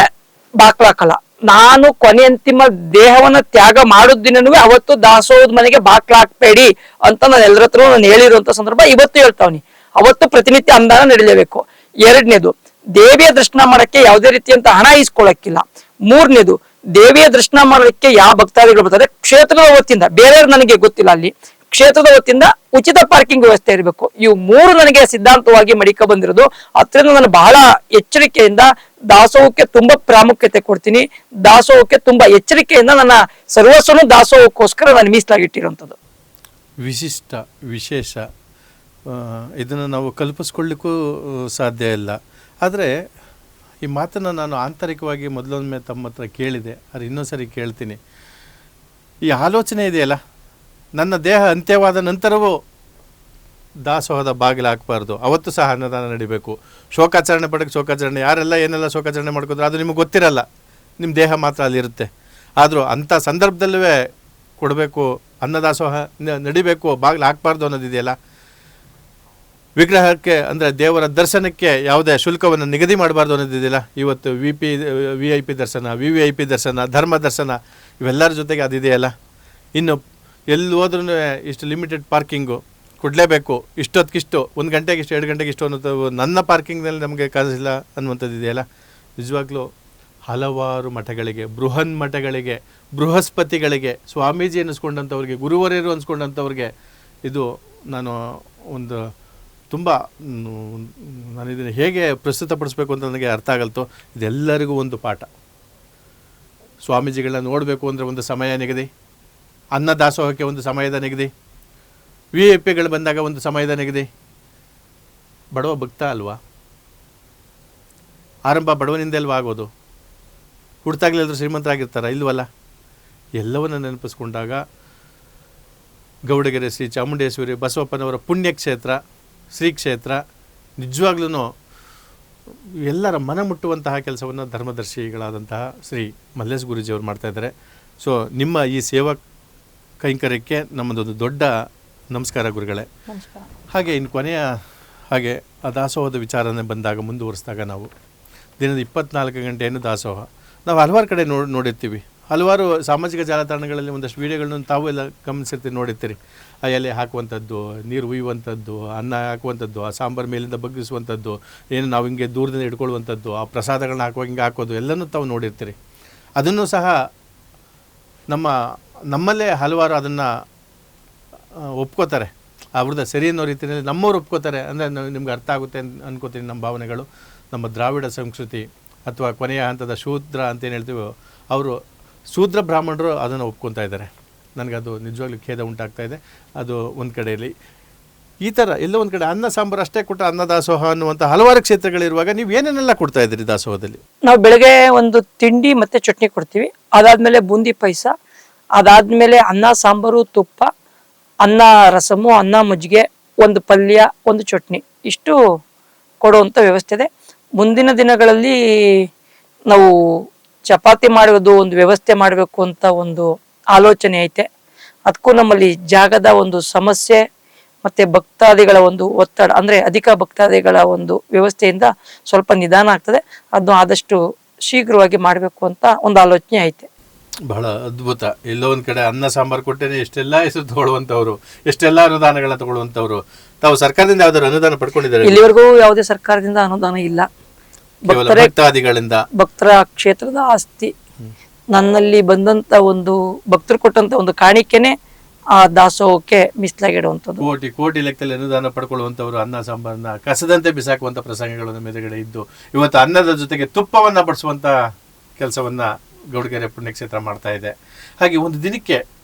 [SPEAKER 1] ಬಾಕ್ಲಾಕಲ್ಲ, ನಾನು ಕೊನೆ ಅಂತಿಮ ದೇಹವನ್ನ ತ್ಯಾಗ ಮಾಡೋದ್ ದಿನನೂ ಅವತ್ತು ದಾಸೋಹದ ಮನೆಗೆ ಬಾಕ್ಲಾಕ್ಬೇಡಿ ಅಂತ ನಾನು ಎಲ್ಲರ ಹತ್ರ ನಾನು ಹೇಳಿರುವಂತ ಸಂದರ್ಭ ಇವತ್ತು ಹೇಳ್ತಾವ್ನಿ. ಅವತ್ತು ಪ್ರತಿನಿತ್ಯ ಅನುದಾನ ನಡೀಲೇಬೇಕು. 2ನೇದು, ದೇವಿಯ ದರ್ಶನ ಮಾಡಕ್ಕೆ ಯಾವುದೇ ರೀತಿಯಂತ ಹಣ ಇಸ್ಕೊಳಕ್ಕಿಲ್ಲ. 3ನೇದು, ದೇವಿಯ ದರ್ಶನ ಮಾಡೋದಕ್ಕೆ ಯಾವ ಭಕ್ತಾದಿಗಳು ಬರ್ತಾರೆ ಕ್ಷೇತ್ರದ ವತಿಯಿಂದ, ಬೇರೆ ನನಗೆ ಗೊತ್ತಿಲ್ಲ, ಅಲ್ಲಿ ಕ್ಷೇತ್ರದ ವತಿಯಿಂದ ಉಚಿತ ಪಾರ್ಕಿಂಗ್ ವ್ಯವಸ್ಥೆ ಇರಬೇಕು. ಇವು 3 ನನಗೆ ಸಿದ್ಧಾಂತವಾಗಿ ಮಡಿಕ ಬಂದಿರೋದು. ಅದರಿಂದ ನಾನು ಬಹಳ ಎಚ್ಚರಿಕೆಯಿಂದ ದಾಸೋಹಕ್ಕೆ ತುಂಬಾ ಪ್ರಾಮುಖ್ಯತೆ ಕೊಡ್ತೀನಿ. ದಾಸೋಹಕ್ಕೆ ತುಂಬಾ ಎಚ್ಚರಿಕೆಯಿಂದ ನನ್ನ ಸರ್ವಸ್ವನು ದಾಸೋಹಕ್ಕೋಸ್ಕರ ನಾನು ಮೀಸಲಾಗಿಟ್ಟಿರುವಂಥದ್ದು.
[SPEAKER 2] ವಿಶಿಷ್ಟ ವಿಶೇಷ, ಇದನ್ನು ನಾವು ಕಲ್ಪಿಸ್ಕೊಳ್ಳಿಕ್ಕೂ ಸಾಧ್ಯ ಇಲ್ಲ. ಆದರೆ ಈ ಮಾತನ್ನು ನಾನು ಆಂತರಿಕವಾಗಿ ಮೊದಲೊಮ್ಮೆ ತಮ್ಮ ಹತ್ರ ಕೇಳಿದೆ, ಅದು ಇನ್ನೊಂದ್ಸರಿ ಕೇಳ್ತೀನಿ. ಈ ಆಲೋಚನೆ ಇದೆಯಲ್ಲ, ನನ್ನ ದೇಹ ಅಂತ್ಯವಾದ ನಂತರವೂ ದಾಸೋಹದ ಬಾಗಿಲು ಹಾಕಬಾರ್ದು, ಅವತ್ತು ಸಹ ಅನ್ನದಾನ ನಡಿಬೇಕು. ಶೋಕಾಚರಣೆ ಪಡಕ್ಕೆ ಶೋಕಾಚರಣೆ, ಯಾರೆಲ್ಲ ಏನೆಲ್ಲ ಶೋಕಾಚರಣೆ ಮಾಡ್ಕೋತಾರೆ ಅದು ನಿಮಗೆ ಗೊತ್ತಿರಲ್ಲ, ನಿಮ್ಮ ದೇಹ ಮಾತ್ರ ಅಲ್ಲಿರುತ್ತೆ. ಆದರೂ ಅಂಥ ಸಂದರ್ಭದಲ್ಲೂ ಕೊಡಬೇಕು, ಅನ್ನದಾಸೋಹ ನಡಿಬೇಕು, ಬಾಗಿಲು ಹಾಕಬಾರ್ದು ಅನ್ನೋದಿದೆಯಲ್ಲ. ವಿಗ್ರಹಕ್ಕೆ ಅಂದರೆ ದೇವರ ದರ್ಶನಕ್ಕೆ ಯಾವುದೇ ಶುಲ್ಕವನ್ನು ನಿಗದಿ ಮಾಡಬಾರ್ದು ಅನ್ನೋದಿದೆಯಲ್ಲ. ಇವತ್ತು VIP ದರ್ಶನ, VVIP ದರ್ಶನ, ಧರ್ಮ ದರ್ಶನ ಇವೆಲ್ಲರ ಜೊತೆಗೆ ಅದಿದೆಯಲ್ಲ. ಇನ್ನು ಎಲ್ಲಿ ಹೋದ್ರೂ ಇಷ್ಟು ಲಿಮಿಟೆಡ್ ಪಾರ್ಕಿಂಗು ಕೊಡಲೇಬೇಕು, ಇಷ್ಟೊತ್ತಿಗಿಷ್ಟು, 1 ಗಂಟೆಗೆ ಇಷ್ಟು, 2 ಗಂಟೆಗೆ ಇಷ್ಟು ಅನ್ನೋದು ನನ್ನ ಪಾರ್ಕಿಂಗ್ನಲ್ಲಿ ನಮಗೆ ಕಾಸಿಲ್ಲ ಅನ್ನುವಂಥದ್ದು ಇದೆಯಲ್ಲ. ನಿಜವಾಗ್ಲೂ ಹಲವಾರು ಮಠಗಳಿಗೆ, ಬೃಹನ್ ಮಠಗಳಿಗೆ, ಬೃಹಸ್ಪತಿಗಳಿಗೆ, ಸ್ವಾಮೀಜಿ ಅನ್ನಿಸ್ಕೊಂಡಂಥವ್ರಿಗೆ, ಗುರುವರೇರು ಅನ್ಸ್ಕೊಂಡಂಥವ್ರಿಗೆ ಇದು ನಾನು ಒಂದು ತುಂಬ ನಾನು ಇದನ್ನು ಹೇಗೆ ಪ್ರಸ್ತುತಪಡಿಸ್ಬೇಕು ಅಂತ ನನಗೆ ಅರ್ಥ ಆಗಲ್ತೋ, ಇದೆಲ್ಲರಿಗೂ ಒಂದು ಪಾಠ. ಸ್ವಾಮೀಜಿಗಳನ್ನ ನೋಡಬೇಕು ಅಂದರೆ ಒಂದು ಸಮಯ ನಿಗದಿ, ಅನ್ನದಾಸೋಹಕ್ಕೆ ಒಂದು ಸಮಯದ ನಿಗದಿ, VIP ಬಂದಾಗ ಒಂದು ಸಮಯದ ನಿಗದಿ. ಬಡವ ಭಕ್ತ ಅಲ್ವಾ, ಆರಂಭ ಬಡವನಿಂದ ಅಲ್ವಾ ಆಗೋದು? ಹುಡ್ತಾಗ್ಲೆಲ್ಲರೂ ಶ್ರೀಮಂತರಾಗಿರ್ತಾರ? ಇಲ್ವಲ್ಲ. ಎಲ್ಲವನ್ನು ನೆನಪಿಸ್ಕೊಂಡಾಗ ಗೌಡಗೆರೆ ಶ್ರೀ ಚಾಮುಂಡೇಶ್ವರಿ ಬಸವಪ್ಪನವರ ಪುಣ್ಯಕ್ಷೇತ್ರ, ಶ್ರೀಕ್ಷೇತ್ರ ನಿಜವಾಗ್ಲೂ ಎಲ್ಲರ ಮನ ಮುಟ್ಟುವಂತಹ ಕೆಲಸವನ್ನು ಧರ್ಮದರ್ಶಿಗಳಾದಂತಹ ಶ್ರೀ ಮಲ್ಲೇಶ್ ಗುರೂಜಿಯವರು ಮಾಡ್ತಾಯಿದ್ದಾರೆ. ಸೊ ನಿಮ್ಮ ಈ ಸೇವಾ ಕೈಂಕರ್ಯಕ್ಕೆ ನಮ್ಮದೊಂದು ದೊಡ್ಡ ನಮಸ್ಕಾರ ಗುರುಗಳೇ. ಹಾಗೆ ಇನ್ನು ಕೊನೆಯ ಹಾಗೆ ಆ ದಾಸೋಹದ ವಿಚಾರನೆ ಬಂದಾಗ ಮುಂದುವರಿಸಿದಾಗ ನಾವು ದಿನದ 24 ಗಂಟೆಯನ್ನು ದಾಸೋಹ ನಾವು ಹಲವಾರು ಕಡೆ ನೋಡಿರ್ತೀವಿ. ಹಲವಾರು ಸಾಮಾಜಿಕ ಜಾಲತಾಣಗಳಲ್ಲಿ ಒಂದಷ್ಟು ವೀಡಿಯೋಗಳನ್ನ ತಾವು ಎಲ್ಲ ಗಮನಿಸಿರ್ತೀವಿ, ನೋಡಿರ್ತೀರಿ. ಆ ಎಲೆ ಹಾಕುವಂಥದ್ದು, ನೀರು ಉಯ್ಯುವಂಥದ್ದು, ಅನ್ನ ಹಾಕುವಂಥದ್ದು, ಆ ಸಾಂಬಾರು ಮೇಲಿಂದ ಬಗ್ಗಿಸುವಂಥದ್ದು, ಏನು ನಾವು ಹಿಂಗೆ ದೂರದಿಂದ ಹಿಡ್ಕೊಳ್ಳುವಂಥದ್ದು, ಆ ಪ್ರಸಾದಗಳನ್ನ ಹಾಕುವಾಗ ಹಿಂಗೆ ಹಾಕೋದು ಎಲ್ಲನೂ ತಾವು ನೋಡಿರ್ತೀರಿ. ಅದನ್ನು ಸಹ ನಮ್ಮಲ್ಲೇ ಹಲವಾರು ಅದನ್ನು ಒಪ್ಕೋತಾರೆ. ಅವ್ರದ್ದು ಸರಿ ಅನ್ನೋ ರೀತಿಯಲ್ಲಿ ನಮ್ಮವ್ರು ಒಪ್ಕೋತಾರೆ. ಅಂದರೆ ನಿಮ್ಗೆ ಅರ್ಥ ಆಗುತ್ತೆ ಅನ್ಕೋತೀನಿ. ನಮ್ಮ ಭಾವನೆಗಳು, ನಮ್ಮ ದ್ರಾವಿಡ ಸಂಸ್ಕೃತಿ ಅಥವಾ ಕೊನೆಯ ಹಂತದ ಶೂದ್ರ ಅಂತೇನು ಹೇಳ್ತೀವೋ, ಅವರು ಶೂದ್ರ ಬ್ರಾಹ್ಮಣರು ಅದನ್ನು ಒಪ್ಕೊತಾ ಇದ್ದಾರೆ. ನನಗದು ನಿಜವಾಗ್ಲೂ ಖೇದ ಉಂಟಾಗ್ತಾ ಇದೆ. ಅದು ಒಂದು ಕಡೆಯಲ್ಲಿ ಈ ಥರ ಎಲ್ಲೋ ಒಂದು ಕಡೆ ಅನ್ನ ಸಾಂಬಾರು ಅಷ್ಟೇ ಕೊಟ್ಟ ಅನ್ನದಾಸೋಹ ಅನ್ನುವಂಥ ಹಲವಾರು ಕ್ಷೇತ್ರಗಳಿರುವಾಗ ನೀವು ಏನೇನೆಲ್ಲ ಕೊಡ್ತಾ ಇದ್ದೀರಿ ದಾಸೋಹದಲ್ಲಿ?
[SPEAKER 1] ನಾವು ಬೆಳಗ್ಗೆ ಒಂದು ತಿಂಡಿ ಮತ್ತು ಚಟ್ನಿ ಕೊಡ್ತೀವಿ. ಅದಾದಮೇಲೆ ಬೂಂದಿ ಪಾಯಸ, ಅದಾದಮೇಲೆ ಅನ್ನ ಸಾಂಬಾರು, ತುಪ್ಪ, ಅನ್ನ ರಸಮು, ಅನ್ನ ಮಜ್ಜಿಗೆ, ಒಂದು ಪಲ್ಯ, ಒಂದು ಚಟ್ನಿ, ಇಷ್ಟು ಕೊಡುವಂಥ ವ್ಯವಸ್ಥೆ ಇದೆ. ಮುಂದಿನ ದಿನಗಳಲ್ಲಿ ನಾವು ಚಪಾತಿ ಮಾಡೋದು ಒಂದು ವ್ಯವಸ್ಥೆ ಮಾಡಬೇಕು ಅಂತ ಒಂದು ಆಲೋಚನೆ ಐತೆ. ಅದಕ್ಕೂ ನಮ್ಮಲ್ಲಿ ಜಾಗದ ಒಂದು ಸಮಸ್ಯೆ ಮತ್ತೆ ಭಕ್ತಾದಿಗಳ ಒಂದು ಒತ್ತಡ, ಅಂದ್ರೆ ಅಧಿಕ ಭಕ್ತಾದಿಗಳ ಒಂದು ವ್ಯವಸ್ಥೆಯಿಂದ ಸ್ವಲ್ಪ ನಿಧಾನ ಆಗ್ತದೆ. ಅದನ್ನು ಆದಷ್ಟು ಶೀಘ್ರವಾಗಿ ಮಾಡಬೇಕು ಅಂತ ಒಂದು ಆಲೋಚನೆ ಐತೆ.
[SPEAKER 2] ಬಹಳ ಅದ್ಭುತ. ಎಲ್ಲೋ ಒಂದು ಕಡೆ ಅನ್ನ ಸಾಂಬಾರು ಕೊಟ್ಟೇನೆ ಎಷ್ಟೆಲ್ಲ ಹೆಸರು ತಗೊಳ್ಳುವಂಥವ್ರು, ಎಷ್ಟೆಲ್ಲ ಅನುದಾನಗಳ ತಗೊಳ್ಳುವಂಥವ್ರು. ತಾವು ಸರ್ಕಾರದಿಂದ ಯಾವ್ದಾದ್ರು ಅನುದಾನ ಪಡ್ಕೊಂಡಿದ್ದಾರೆ?
[SPEAKER 1] ಇಲ್ಲಿವರೆಗೂ ಯಾವುದೇ ಸರ್ಕಾರದಿಂದ ಅನುದಾನ ಇಲ್ಲ.
[SPEAKER 2] ಭಕ್ತಾದಿಗಳಿಂದ,
[SPEAKER 1] ಭಕ್ತರ ಕ್ಷೇತ್ರದ ಆಸ್ತಿ, ನನ್ನಲ್ಲಿ ಬಂದಂತ ಒಂದು ಭಕ್ತರು ಕೊಟ್ಟಂತ ಒಂದು ಕಾಣಿಕೆನೆ ಆ ದಾಸೋಹಕ್ಕೆ ಮೀಸಲಾಗಿಡುವಂಥದ್ದು.
[SPEAKER 2] ಕೋಟಿ ಕೋಟಿ ಲೆಕ್ಕದಲ್ಲಿ ಅನುದಾನ ಪಡ್ಕೊಳ್ಳುವಂಥವ್ರು ಅನ್ನ ಸಾಂಬಾರನ್ನ ಕಸದಂತೆ ಬಿಸಾಕುವಂಥ ಪ್ರಸಂಗಗಳು ನಮ್ಮ ಎದುರುಗಡೆ ಇದ್ದು, ಇವತ್ತು ಅನ್ನದ ಜೊತೆಗೆ ತುಪ್ಪವನ್ನ ಬಡಿಸುವಂತ ಕೆಲಸವನ್ನ ಗೌಡಗೆರೆ ಪುಣ್ಯಕ್ಷೇತ್ರ ಮಾಡ್ತಾ ಇದೆ. ಹಾಗೆ ಒಂದು ದಿನಕ್ಕೆ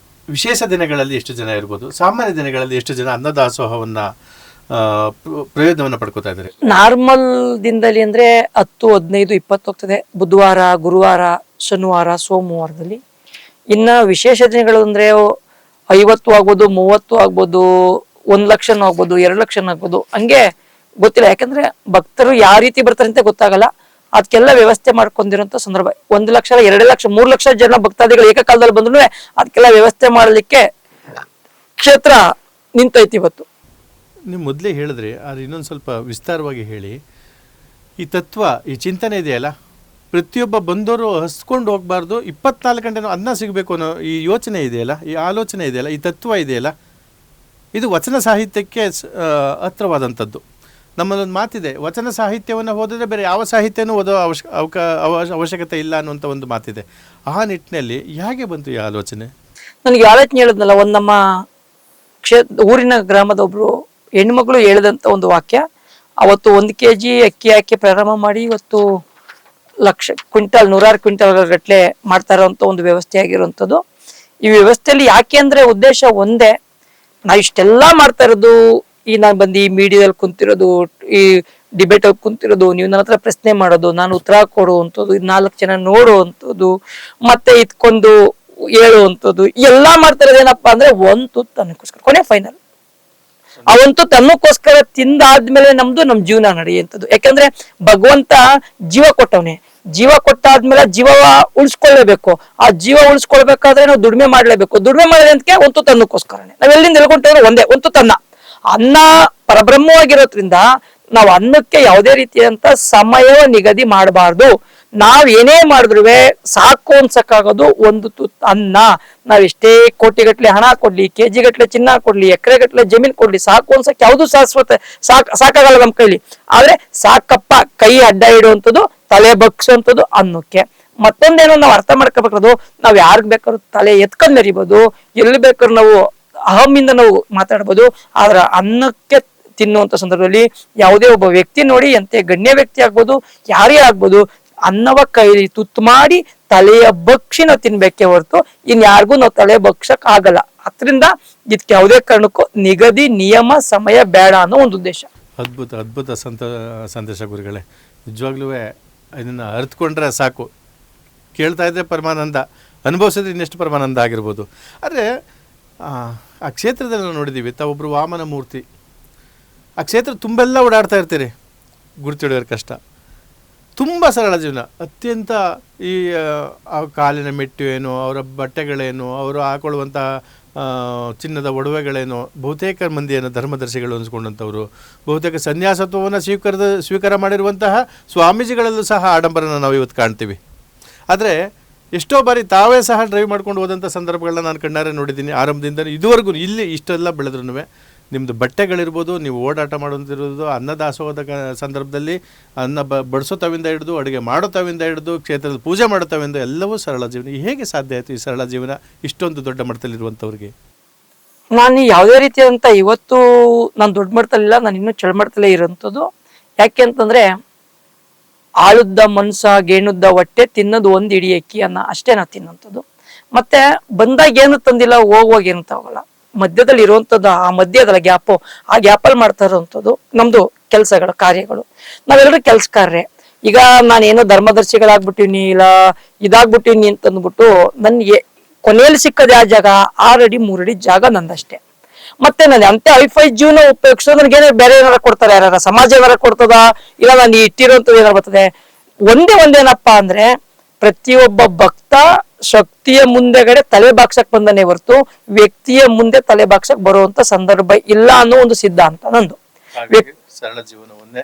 [SPEAKER 2] ವಿಶೇಷ ದಿನಗಳಲ್ಲಿ ಎಷ್ಟು ಜನ ಇರ್ಬೋದು, ಸಾಮಾನ್ಯ ದಿನಗಳಲ್ಲಿ ಎಷ್ಟು ಜನ ಅನ್ನದಾಸೋಹವನ್ನ ಪ್ರಯೋಜನವನ್ನ ಪಡ್ಕೋತಾ ಇದ್ದಾರೆ?
[SPEAKER 1] ನಾರ್ಮಲ್ ದಿನದಲ್ಲಿ ಅಂದ್ರೆ 10, 15, 20 ಹೋಗ್ತದೆ. ಬುಧವಾರ, ಗುರುವಾರ, ಶನಿವಾರ, ಸೋಮವಾರದಲ್ಲಿ. ಇನ್ನ ವಿಶೇಷ ದಿನಗಳು ಅಂದ್ರೆ 50 ಆಗ್ಬೋದು, 30 ಆಗ್ಬೋದು, 1 ಲಕ್ಷನೂ ಆಗ್ಬೋದು, 2 ಲಕ್ಷನೂ ಆಗ್ಬೋದು, ಹಂಗೆ ಗೊತ್ತಿಲ್ಲ. ಯಾಕಂದ್ರೆ ಭಕ್ತರು ಯಾವ ರೀತಿ ಬರ್ತಾರೆ ಅಂತ ಗೊತ್ತಾಗಲ್ಲ. ಅದಕ್ಕೆಲ್ಲ ವ್ಯವಸ್ಥೆ ಮಾಡ್ಕೊಂಡಿರೋಂಥ ಸಂದರ್ಭ. 1 ಲಕ್ಷ, 2 ಲಕ್ಷ, 3 ಲಕ್ಷ ಜನ ಭಕ್ತಾದಿಗಳು ಏಕಕಾಲದಲ್ಲಿ ಬಂದ್ರು ಅದಕ್ಕೆಲ್ಲ ವ್ಯವಸ್ಥೆ ಮಾಡಲಿಕ್ಕೆ ಕ್ಷೇತ್ರ ನಿಂತೈತಿ ಇವತ್ತು.
[SPEAKER 2] ನೀವು ಮೊದಲೇ ಹೇಳಿದ್ರಿ, ಆದರೆ ಇನ್ನೊಂದು ಸ್ವಲ್ಪ ವಿಸ್ತಾರವಾಗಿ ಹೇಳಿ. ಈ ತತ್ವ, ಈ ಚಿಂತನೆ ಇದೆಯಲ್ಲ, ಪ್ರತಿಯೊಬ್ಬ ಬಂದವರು ಹಸ್ಕೊಂಡು ಹೋಗಬಾರ್ದು, 24 ಗಂಟೆನೂ ಅನ್ನ ಸಿಗಬೇಕು ಅನ್ನೋ ಈ ಯೋಚನೆ ಇದೆಯಲ್ಲ, ಈ ಆಲೋಚನೆ ಇದೆಯಲ್ಲ, ಈ ತತ್ವ ಇದೆಯಲ್ಲ, ಇದು ವಚನ ಸಾಹಿತ್ಯಕ್ಕೆ ಹತ್ರವಾದಂಥದ್ದು. ನಮ್ಮಲ್ಲೊಂದು ಮಾತಿದೆ, ವಚನ ಸಾಹಿತ್ಯವನ್ನು ಓದಿದ್ರೆ ಬೇರೆ ಯಾವ ಸಾಹಿತ್ಯನೂ ಓದೋ ಅವಶ್ಯಕತೆ ಇಲ್ಲ ಅನ್ನುವಂಥ ಒಂದು ಮಾತಿದೆ. ಆ ನಿಟ್ಟಿನಲ್ಲಿ ಹೇಗೆ ಬಂತು ಈ ಆಲೋಚನೆ?
[SPEAKER 1] ನನಗೆ ಆಲೋಚನೆ ಹೇಳಿದ್ನಲ್ಲ, ಒಂದು ನಮ್ಮ ಊರಿನ ಗ್ರಾಮದ ಒಬ್ರು ಹೆಣ್ಮಗಳು ಹೇಳಿದಂಥ ಒಂದು ವಾಕ್ಯ. ಅವತ್ತು 1 kg ಅಕ್ಕಿ ಹಾಕಿ ಪ್ರಾರಂಭ ಮಾಡಿ ಇವತ್ತು ಲಕ್ಷ ಕ್ವಿಂಟಲ್, 100 ಕ್ವಿಂಟಲ್ ಗಟ್ಟಲೆ ಮಾಡ್ತಾ ಇರೋಂಥ ಒಂದು ವ್ಯವಸ್ಥೆ ಆಗಿರುವಂಥದ್ದು. ಈ ವ್ಯವಸ್ಥೆಯಲ್ಲಿ ಯಾಕೆ ಅಂದ್ರೆ ಉದ್ದೇಶ ಒಂದೇ, ನಾವು ಇಷ್ಟೆಲ್ಲ ಮಾಡ್ತಾ ಇರೋದು, ಈ ನಾನು ಬಂದು ಈ ಮೀಡಿಯಾದಲ್ಲಿ ಕುಂತಿರೋದು, ಈ ಡಿಬೇಟ್ ಅಲ್ಲಿ ಕುಂತಿರೋದು, ನೀವು ನನ್ನ ಹತ್ರ ಪ್ರಶ್ನೆ ಮಾಡೋದು, ನಾನು ಉತ್ತರ ಕೊಡುವಂಥದ್ದು, 4 ಜನ ನೋಡುವಂಥದ್ದು, ಮತ್ತೆ ಇದ್ಕೊಂಡು ಹೇಳುವಂಥದ್ದು, ಎಲ್ಲ ಮಾಡ್ತಾ ಇರೋದೇನಪ್ಪಾ ಅಂದ್ರೆ ಒಂದು ತುತ್ತು ಅನ್ನಕ್ಕೋಸ್ಕರ. ಕೊನೆ ಫೈನಲ್ ಆ ಒಂದು ತುತ್ತು ಅನ್ನಕ್ಕೋಸ್ಕರ ತಿಂದಾದ್ಮೇಲೆ ನಮ್ ಜೀವನ ನಡೆಯುವಂಥದ್ದು. ಯಾಕಂದ್ರೆ ಭಗವಂತ ಜೀವ ಕೊಟ್ಟವನೇ, ಜೀವ ಕೊಟ್ಟಾದ್ಮೇಲೆ ಜೀವ ಉಳಿಸ್ಕೊಳ್ಳೇಬೇಕು. ಆ ಜೀವ ಉಳಿಸ್ಕೊಳ್ಬೇಕಾದ್ರೆ ನಾವು ದುಡಿಮೆ ಮಾಡ್ಲೇಬೇಕು. ದುಡಿಮೆ ಮಾಡೋದಂತಕ್ಕೆ ಒಂದು ತುತ್ತು ಅನ್ನಕ್ಕೋಸ್ಕರನೇ. ನಾವ್ ಎಲ್ಲಿಂದ ಹೇಳ್ಕೊಂಡ್ರೆ ಒಂದೇ ಒಂದು ತುತ್ತು ಅನ್ನ. ಅನ್ನ ಪರಬ್ರಹ್ಮವಾಗಿರೋದ್ರಿಂದ ನಾವು ಅನ್ನಕ್ಕೆ ಯಾವುದೇ ರೀತಿಯಂತ ಸಮಯ ನಿಗದಿ ಮಾಡಬಾರ್ದು. ನಾವ್ ಏನೇ ಮಾಡಿದ್ರು ಸಾಕು ಅನ್ಸಕ್ಕಾಗೋದು ಒಂದು ತುತ್ತು ಅನ್ನ. ನಾವ್ ಎಷ್ಟೇ ಕೋಟಿಗಟ್ಲೆ ಹಣ ಕೊಡ್ಲಿ, ಕೆಜಿ ಗಟ್ಲೆ ಚಿನ್ನ ಕೊಡ್ಲಿ, ಎಕರೆ ಗಟ್ಲೆ ಜಮೀನ್ ಕೊಡ್ಲಿ, ಸಾಕು ಅನ್ಸಕ್ ಯಾವ್ದು ಶಾಶ್ವತ ಸಾಕಾಗಲ್ಲ ನಮ್ ಕೈಲಿ. ಆದ್ರೆ ಸಾಕಪ್ಪ, ಕೈ ಅಡ್ಡ ಇಡುವಂಥದ್ದು, ತಲೆ ಬಗ್ಸುವಂಥದ್ದು ಅನ್ನಕ್ಕೆ. ಮತ್ತೊಂದೇನೋ ನಾವು ಅರ್ಥ ಮಾಡ್ಕೋಬೇಕಾದ್ರು, ನಾವ್ ಯಾರಿಗ್ ಬೇಕಾದ್ರೂ ತಲೆ ಎತ್ಕೊಂಡ್ ಮೆರಿಬೋದು, ಎಲ್ಲಿ ಬೇಕಾದ್ರೂ ನಾವು ಅಹಮಿಂದ ನಾವು ಮಾತಾಡ್ಬೋದು. ಆದ್ರ ಅನ್ನಕ್ಕೆ ತಿನ್ನುವಂತ ಸಂದರ್ಭದಲ್ಲಿ ಯಾವುದೇ ಒಬ್ಬ ವ್ಯಕ್ತಿ ನೋಡಿ ಎಂತೆ ಗಣ್ಯ ವ್ಯಕ್ತಿ ಆಗ್ಬೋದು, ಯಾರೇ ಆಗ್ಬೋದು, ಅನ್ನವ ಕೈಲಿ ತುತ್ತು ಮಾಡಿ ತಲೆಯ ಬಕ್ಷಿ ನಾವು ತಿನ್ಬೇಕೇ ಹೊರತು ಇನ್ಯಾರಿಗೂ ನಾವು ತಲೆ ಬಕ್ಷಕ್ ಆಗಲ್ಲ. ಅದರಿಂದ ಇದಕ್ಕೆ ಯಾವುದೇ ಕಾರಣಕ್ಕೂ ನಿಗದಿ ನಿಯಮ ಸಮಯ ಬೇಡ ಅನ್ನೋ ಒಂದು ಉದ್ದೇಶ.
[SPEAKER 2] ಅದ್ಭುತ ಅದ್ಭುತ ಸಂದೇಶ ಗುರುಗಳೇ. ನಿಜವಾಗ್ಲೂ ಇದನ್ನು ಅರ್ಥಕೊಂಡ್ರೆ ಸಾಕು. ಕೇಳ್ತಾ ಇದ್ದರೆ ಪರಮಾನಂದ, ಅನುಭವಿಸಿದ್ರೆ ಇನ್ನೆಷ್ಟು ಪರಮಾನಂದ ಆಗಿರ್ಬೋದು. ಆದರೆ ಆ ಕ್ಷೇತ್ರದಲ್ಲಿ ನಾವು ನೋಡಿದ್ದೀವಿ, ತಾವೊಬ್ಬರು ವಾಮನ ಮೂರ್ತಿ. ಆ ಕ್ಷೇತ್ರ ತುಂಬೆಲ್ಲ ಓಡಾಡ್ತಾ ಇರ್ತೀರಿ, ಗುರುತಿಡಿಯೋರು ಕಷ್ಟ. ತುಂಬ ಸರಳ ಜೀವನ, ಅತ್ಯಂತ ಈ ಆ ಕಾಲಿನ ಮೆಟ್ಟು ಏನು, ಅವರ ಬಟ್ಟೆಗಳೇನು, ಅವರು ಹಾಕೊಳ್ಳುವಂಥ ಚಿನ್ನದ ಒಡವೆಗಳೇನು, ಬಹುತೇಕ ಮಂದಿಯನ್ನು ಧರ್ಮದರ್ಶಿಗಳು ಅನಿಸ್ಕೊಂಡಂಥವ್ರು, ಬಹುತೇಕ ಸನ್ಯಾಸತ್ವವನ್ನು ಸ್ವೀಕಾರ ಮಾಡಿರುವಂತಹ ಸ್ವಾಮೀಜಿಗಳಲ್ಲೂ ಸಹ ಆಡಂಬರನ ನಾವು ಇವತ್ತು ಕಾಣ್ತೀವಿ. ಆದರೆ ಎಷ್ಟೋ ಬಾರಿ ತಾವೇ ಸಹ ಡ್ರೈವ್ ಮಾಡ್ಕೊಂಡು ಹೋದಂಥ ಸಂದರ್ಭಗಳನ್ನ ನಾನು ಕಣ್ಣಾರೆ ನೋಡಿದ್ದೀನಿ. ಆರಂಭದಿಂದ ಇದುವರೆಗೂ ಇಲ್ಲಿ ಇಷ್ಟೆಲ್ಲ ಬೆಳೆದ್ರೂ ನಿಮ್ಮದು ಬಟ್ಟೆಗಳಿರ್ಬೋದು, ನೀವು ಓಡಾಟ ಮಾಡೋದಿರ್ಬೋದು, ಅನ್ನದಾಸೋಹದ ಸಂದರ್ಭದಲ್ಲಿ ಅನ್ನ ಬಡಿಸೋ ತವಿಂದ ಹಿಡಿದು, ಅಡುಗೆ ಮಾಡೋ ತವಿಂದ ಹಿಡಿದು, ಕ್ಷೇತ್ರದ ಪೂಜೆ ಮಾಡೋ ತವಿಂದ ಎಲ್ಲವೂ ಸರಳ ಜೀವನ. ಹೇಗೆ ಸಾಧ್ಯ ಆಯಿತು ಈ ಸರಳ ಜೀವನ ಇಷ್ಟೊಂದು ದೊಡ್ಡ ಮಟ್ಟದಲ್ಲಿರುವಂಥವ್ರಿಗೆ?
[SPEAKER 1] ನಾನು ಯಾವುದೇ ರೀತಿಯಾದಂಥ ಇವತ್ತು ನಾನು ದೊಡ್ಡ ಮಟ್ಟದಲ್ಲಿಲ್ಲ, ನಾನು ಇನ್ನೂ ಚಳಮಟ್ಟದಲ್ಲೇ ಇರೋಂಥದ್ದು. ಯಾಕೆ ಅಂತಂದ್ರೆ ಆಳುದ್ದ ಮನ್ಸ ಗೇಣುದ್ದ ಹೊಟ್ಟೆ, ತಿನ್ನೋದು ಒಂದು ಇಡೀ ಅಕ್ಕಿ ಅನ್ನ ಅಷ್ಟೇ ನಾವು ತಿನ್ನೋಂಥದ್ದು. ಮತ್ತೆ ಬಂದಾಗ ಏನು ತಂದಿಲ್ಲ, ಹೋಗುವಾಗ ಏನು ತಗೋಲ್ಲ. ಮಧ್ಯದಲ್ಲಿ ಇರುವಂಥದ್ದು ಆ ಮಧ್ಯದಲ್ಲ ಗ್ಯಾಪು, ಆ ಗ್ಯಾಪಲ್ಲಿ ಮಾಡ್ತಾ ಇರೋವಂಥದ್ದು ನಮ್ದು ಕೆಲಸಗಳು ಕಾರ್ಯಗಳು. ನಾವೆಲ್ಲರೂ ಕೆಲ್ಸಕಾರ್ರೆ. ಈಗ ನಾನೇನೋ ಧರ್ಮದರ್ಶಿಗಳಾಗ್ಬಿಟ್ಟಿವ್ನಿ ಇಲ್ಲ ಇದಾಗ್ಬಿಟ್ಟಿವ್ನಿ ಅಂತಂದ್ಬಿಟ್ಟು ನನ್ಗೆ ಕೊನೆಯಲ್ಲಿ ಸಿಕ್ಕದ ಯಾವ ಜಾಗ 6 ಅಡಿ 3 ಅಡಿ ಜಾಗ ನಂದಷ್ಟೇ. ಮತ್ತೆ ನಾನು ಅಂತೆ ಐಫೈ ಜೀವನ ಉಪಯೋಗಿಸೋ ನನಗೇನ ಬೇರೆ ಏನಾರ ಕೊಡ್ತಾರೆ, ಯಾರ ಸಮಾಜ ಏನಾರ ಕೊಡ್ತದ, ಇಲ್ಲ ನಾನು ಇಟ್ಟಿರೋಂಥದ್ದು ಏನಾರ ಬರ್ತದೆ. ಒಂದೇನಪ್ಪ ಅಂದ್ರೆ ಪ್ರತಿಯೊಬ್ಬ ಭಕ್ತ ಶಕ್ತಿಯ ಮುಂದೆಗಡೆ ತಲೆ ಬಾಗ್ಸಕ್ ಬಂದನೆ ಹೊರತು ವ್ಯಕ್ತಿಯ ಮುಂದೆ ತಲೆ ಬಾಗ್ಸಕ್ ಬರುವಂತ ಸಂದರ್ಭ ಇಲ್ಲ ಅನ್ನೋ ಒಂದು ಸಿದ್ಧಾಂತ ನಂದು.
[SPEAKER 2] ಸರಳ ಜೀವನವನ್ನೇ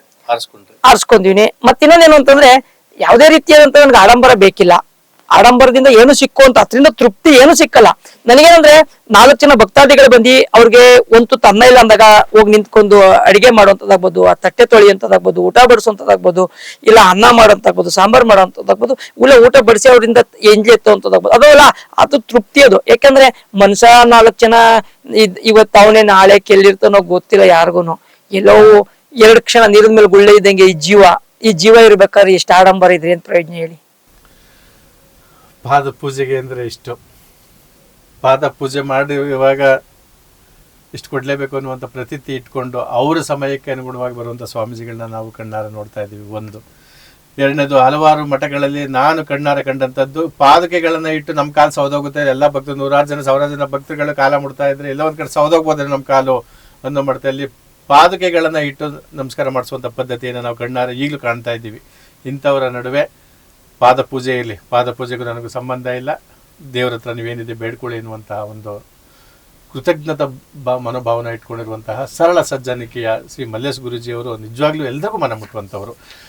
[SPEAKER 1] ಆರಿಸ್ಕೊಂಡಿವ್ನಿ. ಮತ್ತಿನ್ನೊಂದೇನು ಅಂತಂದ್ರೆ ಯಾವುದೇ ರೀತಿಯಾದಂತ ನನ್ಗೆ ಆಡಂಬರ ಬೇಕಿಲ್ಲ. ಆಡಂಬರದಿಂದ ಏನು ಸಿಕ್ಕುವಂತ ಅದರಿಂದ ತೃಪ್ತಿ ಏನು ಸಿಕ್ಕಲ್ಲ ನನಗೇನಂದ್ರೆ 4 ಜನ ಭಕ್ತಾದಿಗಳು ಬಂದು ಅವ್ರಿಗೆ ಒಂದು ಅನ್ನ ಇಲ್ಲ ಅಂದಾಗ ಹೋಗಿ ನಿಂತ್ಕೊಂಡು ಅಡಿಗೆ ಮಾಡುವಂತದ್ದಾಗ್ಬೋದು, ಆ ತಟ್ಟೆ ತೊಳೆಯುವಂತದ್ದಾಗ್ಬೋದು, ಊಟ ಬಡಿಸುವಂತದ್ದಾಗ್ಬೋದು, ಇಲ್ಲ ಅನ್ನ ಮಾಡೋಂತಾಗ್ಬೋದು, ಸಾಂಬಾರ್ ಮಾಡೋಂಥದ್ದಾಗ್ಬೋದು, ಇಲ್ಲ ಊಟ ಬಡಿಸಿ ಅವರಿಂದ ಎಂಜಿ ಎತ್ತುವಂತದ್ದಾಗ್ಬೋದು, ಅದಲ್ಲ ಅದು ತೃಪ್ತಿ. ಅದು ಯಾಕಂದ್ರೆ ಮನುಷ್ಯ 4 ಜನ ಇವತ್ತು ಅವನೇ ನಾಳೆ ಕೆಲ್ಲಿರ್ತಾನೋ ಗೊತ್ತಿಲ್ಲ ಯಾರಿಗೂನು. ಎಲ್ಲೋ 2 ಕ್ಷಣ ನೀರಿನ ಮೇಲೆ ಗುಳ್ಳೆ ಇದ್ದಂಗೆ ಈ ಜೀವ ಇರ್ಬೇಕಾದ್ರೆ ಎಷ್ಟು ಆಡಂಬರ ಇದ್ರೆ ಏನ್ ಪ್ರಯೋಜನ ಹೇಳಿ.
[SPEAKER 2] ಪಾದ ಪೂಜೆಗೆ ಅಂದರೆ ಇಷ್ಟು, ಪಾದ ಪೂಜೆ ಮಾಡಿ ಇವಾಗ ಇಷ್ಟು ಕೊಡಲೇಬೇಕು ಅನ್ನುವಂಥ ಪ್ರತೀತಿ ಇಟ್ಕೊಂಡು ಅವರ ಸಮಯಕ್ಕೆ ಅನುಗುಣವಾಗಿ ಬರುವಂಥ ಸ್ವಾಮೀಜಿಗಳನ್ನ ನಾವು ಕಣ್ಣಾರ ನೋಡ್ತಾ ಇದ್ದೀವಿ. ಒಂದು ಎರಡನೇದು, ಹಲವಾರು ಮಠಗಳಲ್ಲಿ ನಾನು ಕಣ್ಣಾರ ಕಂಡಂಥದ್ದು ಪಾದುಕೆಗಳನ್ನು ಇಟ್ಟು ನಮ್ಮ ಕಾಲು ಸೌದೋಗುತ್ತೆ, ಎಲ್ಲ ಭಕ್ತರು 100,000 ಜನ ಭಕ್ತರುಗಳು ಕಾಲ ಮುಡ್ತಾ ಇದ್ರೆ ಎಲ್ಲ ಒಂದು ಕಡೆ ಸೌದೋಗ್ಬೋದ್ರೆ ನಮ್ಮ ಕಾಲು ಅನ್ನೋ ಮಠದಲ್ಲಿ ಪಾದುಕೆಗಳನ್ನು ಇಟ್ಟು ನಮಸ್ಕಾರ ಮಾಡಿಸುವಂಥ ಪದ್ಧತಿಯನ್ನು ನಾವು ಕಣ್ಣಾರ ಈಗಲೂ ಕಾಣ್ತಾ ಇದ್ದೀವಿ. ಇಂಥವರ ನಡುವೆ ಪಾದ ಪೂಜೆಗೂ ನನಗೂ ಸಂಬಂಧ ಇಲ್ಲ, ದೇವರ ಹತ್ರ ನೀವೇನಿದೆ ಬೇಡ್ಕೊಳ್ಳಿ ಎನ್ನುವಂತಹ ಒಂದು ಕೃತಜ್ಞತಾ ಮನೋಭಾವನ ಇಟ್ಕೊಂಡಿರುವಂತಹ ಸರಳ ಸಜ್ಜನಿಕೆಯ ಶ್ರೀ ಮಲ್ಲೇಶ್ ಗುರೂಜಿಯವರು ನಿಜವಾಗ್ಲೂ ಎಲ್ಲರಿಗೂ ಮನ ಮುಟ್ಟುವಂಥವರು.